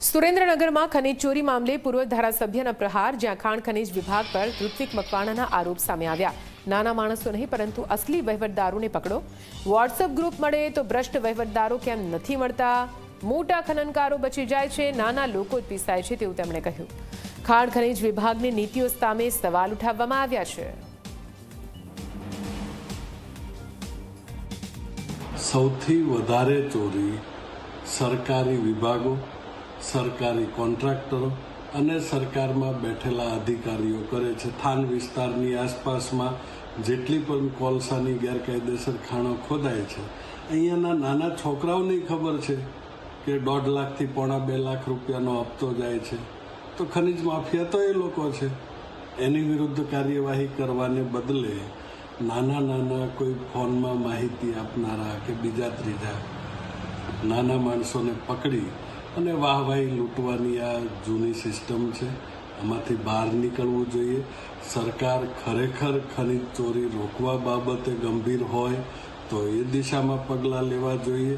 સુરેન્દ્રનગરમાં ખનીજ ચોરી મામલે પૂર્વ ધારાસભ્યના પ્રહાર, જ્યાં ખાણ ખનીજ વિભાગ પર ઋત્વિક મકવાણાના આરોપ સામે આવ્યા। નાના માણસો નહીં પરંતુ અસલી વહીવટદારોને પકડો। વોટ્સએપ ગ્રુપ મળે તો ભ્રષ્ટ વહીવટદારો કેમ નથી મળતા? મોટા ખનનકારો બચી જાય છે, નાના લોકો જ પીસાય છે તેવું તેમણે કહ્યું। ખાણ ખનીજ વિભાગની નીતિઓ સામે સવાલ ઉઠાવવામાં આવ્યા છે। સૌથી વધારે ચોરી સરકારી વિભાગો, સરકારી કોન્ટ્રાક્ટરો અને સરકારમાં બેઠેલા અધિકારીઓ કરે છે। થાન વિસ્તારની આસપાસમાં જેટલી પણ કોલસાની ગેરકાયદેસર ખાણો ખોદાય છે, અહીંયાના નાના છોકરાઓને ખબર છે કે 1.5 લાખથી પોણા 2 લાખ રૂપિયાનો હપ્તો જાય છે, તો ખનીજ માફિયા તો એ લોકો છે। એની વિરુદ્ધ કાર્યવાહી કરવાને બદલે નાના કોઈ ફોનમાં માહિતી આપનારા કે બીજા ત્રીજા નાના માણસોને પકડી અને વાહવાહી લૂંટવાની આ જૂની સિસ્ટમ છે। આમાંથી બહાર નીકળવું જોઈએ। સરકાર ખરેખર ખનીજ ચોરી રોકવા બાબતે ગંભીર હોય તો એ દિશામાં પગલાં લેવા જોઈએ।